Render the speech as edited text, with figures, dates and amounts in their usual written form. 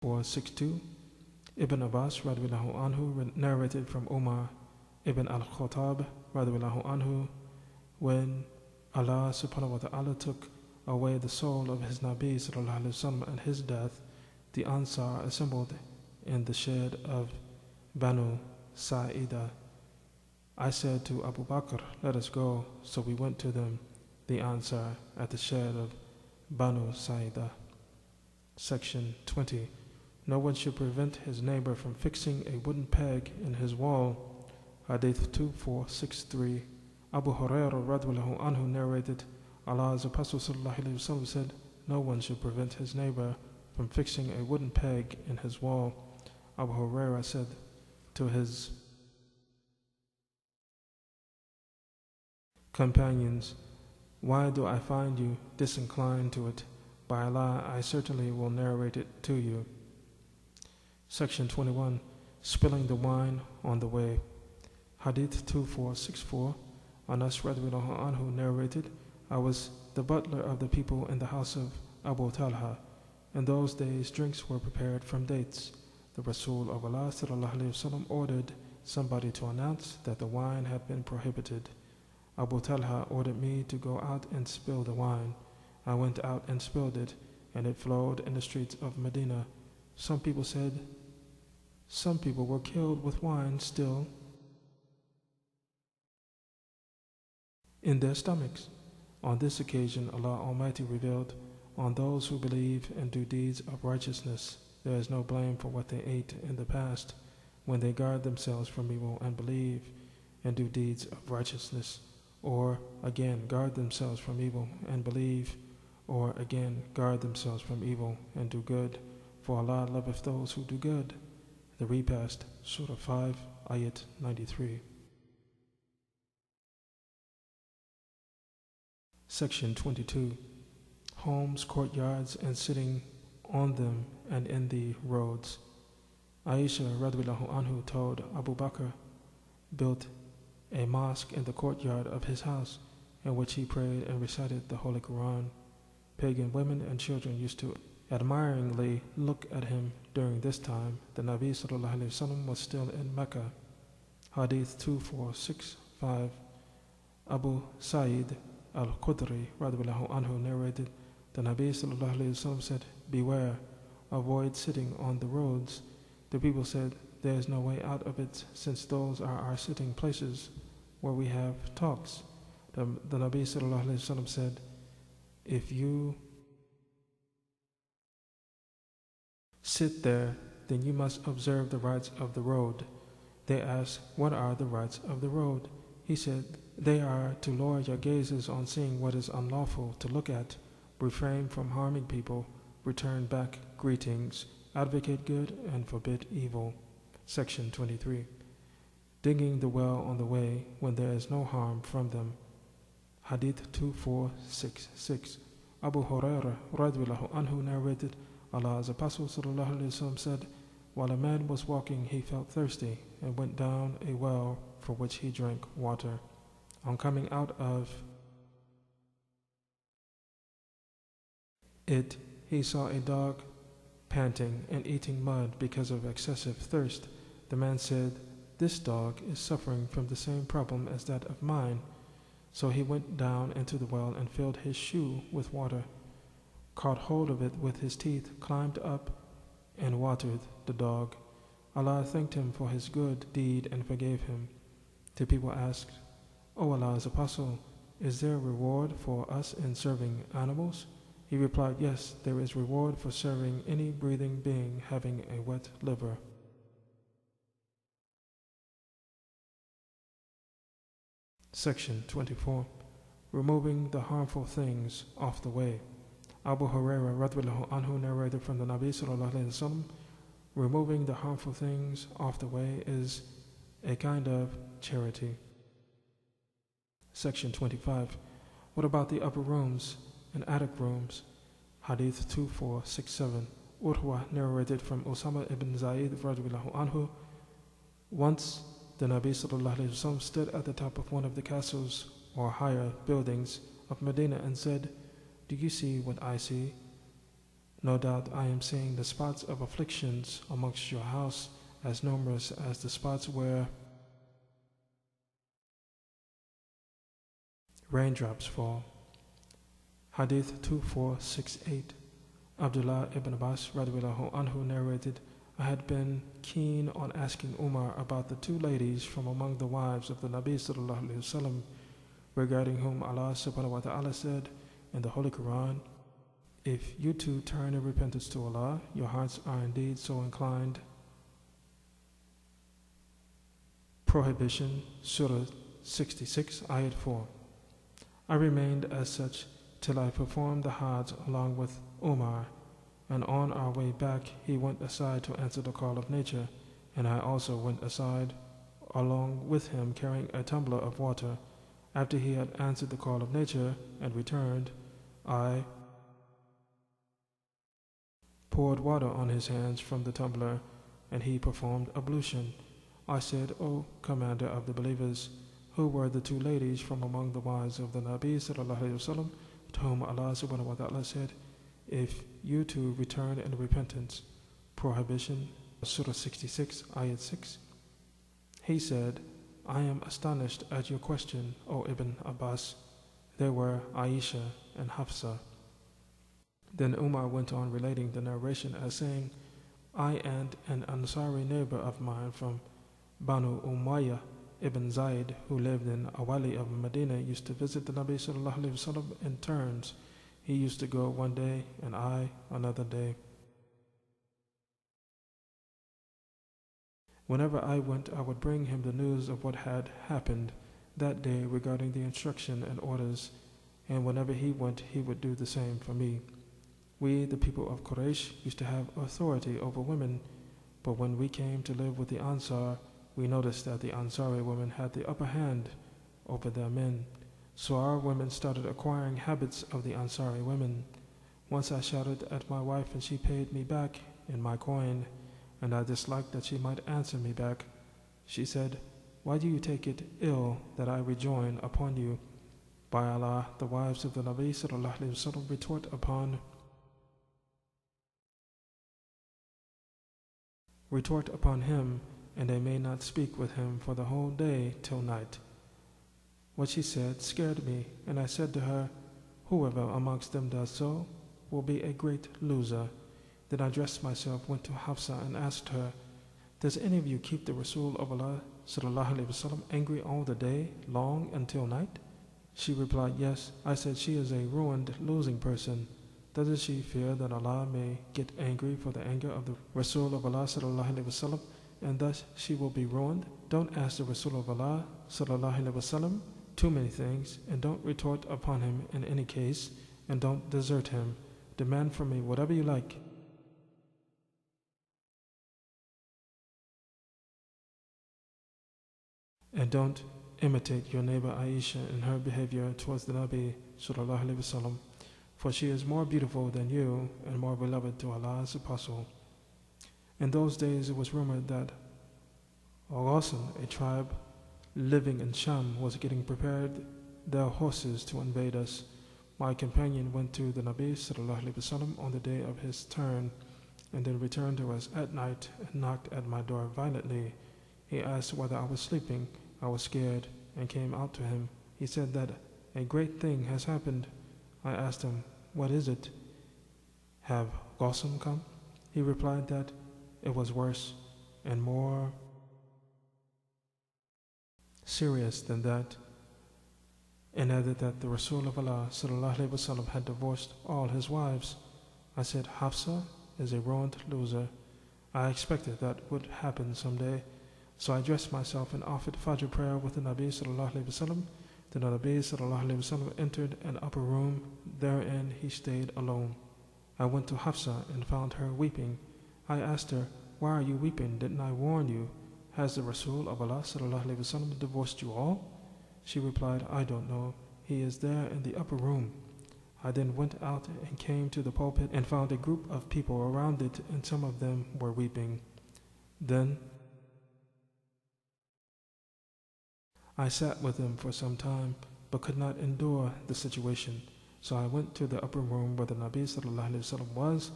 462. Ibn Abbas radhiyallahu anhu narrated from Umar ibn Al Kotob radhiyallahu anhu, when Allah subhanahu wa ta'ala took away the soul of his Nabi sallallahu alayhi wa sallam at his death, the Ansar assembled in the shed of Banu Sa'idah. I said to Abu Bakr, let us go. So we went to them, the Ansar, at the shed of Banu Sa'idah. Section 20. No one should prevent his neighbor from fixing a wooden peg in his wall. Hadith 2463. Abu Hurairah radhiyallahu anhu narrated, Allah's Apostle sallallahu alayhi wa sallam said, no one should prevent his neighbor from fixing a wooden peg in his wall. Abu Hurairah said to his companions, why do I find you disinclined to it? By Allah, I certainly will narrate it to you. Section 21. Spilling the wine on the way. Hadith 2464. Anas radhiyallahu anhu narrated, I was the butler of the people in the house of Abu Talha. In those days, drinks were prepared from dates. The Rasul of Allah sallallahu alayhi wa sallam ordered somebody to announce that the wine had been prohibited. Abu Talha ordered me to go out and spill the wine. I went out and spilled it, and it flowed in the streets of Medina. Some people said, some people were killed with wine still in their stomachs. On this occasion, Allah Almighty revealed, on those who believe and do deeds of righteousness, there is no blame for what they ate in the past, when they guard themselves from evil and believe and do deeds of righteousness, or again guard themselves from evil and believe, or again guard themselves from evil and do good, for Allah loveth those who do good. The Repast, Surah 5, Ayat 93. Section 22. Homes, courtyards, and sitting on them and in the roads. Aisha radhiyallahu anhu told Abu Bakr built a mosque in the courtyard of his house, in which he prayed and recited the Holy Quran. Pagan women and children used to admiringly look at him during this time. The Nabi sallallahu alayhi wa sallam was still in Mecca. Hadith 2465. Abu Sa'id Al-Khudri radhiyallahu anhu narrated, the Nabi sallallahu alayhi wa sallam said, beware, avoid sitting on the roads. The people said, there is no way out of it, since those are our sitting places where we have talks. The Nabi sallallahu alayhi wa sallam said, if you sit there, then you must observe the rights of the road. They asked, what are the rights of the road? He said, they are to lower your gazes on seeing what is unlawful to look at, refrain from harming people, return back greetings, advocate good, and forbid evil. Section 23. Digging the well on the way when there is no harm from them. Hadith 2466. Abu Hurairah radhiyallahu anhu narrated, Allah's Apostle sallallahu alayhi wa sallam said, while a man was walking, he felt thirsty and went down a well for which he drank water. On coming out of it, he saw a dog panting and eating mud because of excessive thirst. The man said, this dog is suffering from the same problem as that of mine. So he went down into the well and filled his shoe with water, caught hold of it with his teeth, climbed up, and watered the dog. Allah thanked him for his good deed and forgave him. The people asked, O Allah's Apostle, is there a reward for us in serving animals? He replied, yes, there is reward for serving any breathing being having a wet liver. Section 24. Removing the harmful things off the way. Abu Hurairah radhiyallahu anhu narrated from the Nabi sallallahu alayhi wa sallam, removing the harmful things off the way is a kind of charity. Section 25. What about the upper rooms and attic rooms? Hadith 2467. Urwa narrated from Usama ibn Zayd radhiyallahu anhu, once the Nabi sallallahu alayhi wa sallam stood at the top of one of the castles or higher buildings of Medina and said, do you see what I see? No doubt I am seeing the spots of afflictions amongst your house as numerous as the spots where raindrops fall. Hadith 2468. Abdullah ibn Abbas radhiyallahu anhu narrated, I had been keen on asking Umar about the two ladies from among the wives of the Nabi sallallahu alaihi wasallam, regarding whom Allah subhanahu wa ta'ala said in the Holy Quran, if you two turn in repentance to Allah, your hearts are indeed so inclined. Prohibition, Surah 66, Ayat 4. I remained as such till I performed the Hajj along with Umar, and on our way back he went aside to answer the call of nature, and I also went aside along with him carrying a tumbler of water. After he had answered the call of nature and returned, I poured water on his hands from the tumbler, and he performed ablution. I said, O Commander of the believers, who were the two ladies from among the wives of the Nabi sallallahu alaihi wasallam, to whom Allah subhanahu wa ta'ala said, if you two return in repentance? Prohibition, Surah 66, Ayat 6. He said, I am astonished at your question, O Ibn Abbas. They were Aisha and Hafsa. Then Umar went on relating the narration as saying, I and an Ansari neighbor of mine from Banu Umayyah ibn Zayd, who lived in Awali of Medina, used to visit the Nabi sallallahu alaihi wasallam in turns. He used to go one day and I another day. Whenever I went, I would bring him the news of what had happened that day regarding the instruction and orders, and whenever he went, he would do the same for me. We, the people of Quraysh, used to have authority over women, but when we came to live with the Ansar, we noticed that the Ansari women had the upper hand over their men. So our women started acquiring habits of the Ansari women. Once I shouted at my wife and she paid me back in my coin, and I disliked that she might answer me back. She said, why do you take it ill that I rejoin upon you? By Allah, the wives of the Nabi sallallahu alaihi wasallam retort upon him, and they may not speak with him for the whole day till night. What she said scared me, and I said to her, whoever amongst them does so will be a great loser. Then I dressed myself, went to Hafsa and asked her, does any of you keep the Rasul of Allah sallallahu alaihi wasallam angry all the day long until night? She replied, yes. I said, she is a ruined, losing person. Doesn't she fear that Allah may get angry for the anger of the Rasul of Allah sallallahu alaihi wasallam, and thus she will be ruined? Don't ask the Rasul of Allah sallallahu alaihi wasallam too many things, and don't retort upon him in any case, and don't desert him. Demand from me whatever you like. And don't imitate your neighbor Aisha in her behavior towards the Nabi sallallahu alaihi wasallam, for she is more beautiful than you and more beloved to Allah's apostle. In those days it was rumored that Ghassan, a tribe living in Sham, was getting prepared their horses to invade us. My companion went to the Nabi sallallahu alaihi wasallam on the day of his turn, and then returned to us at night and knocked at my door violently. He asked whether I was sleeping. I was scared and came out to him. He said that a great thing has happened. I asked him, what is it? Have Ghassan come? He replied that it was worse and more serious than that, and added that the Rasul of Allah sallallahu alaihi wasallam had divorced all his wives. I said, Hafsa is a ruined loser. I expected that would happen someday. So I dressed myself and offered Fajr prayer with the Nabi sallallahu alaihi wasallam. Then the Nabi sallallahu alaihi wasallam entered an upper room. Therein he stayed alone. I went to Hafsa and found her weeping. I asked her, why are you weeping? Didn't I warn you? Has the Rasul of Allah sallallahu alaihi wasallam divorced you all? She replied, I don't know. He is there in the upper room. I then went out and came to the pulpit and found a group of people around it, and some of them were weeping. Then I sat with them for some time, but could not endure the situation. So I went to the upper room where the Nabi sallallahu alaihi wasallam was,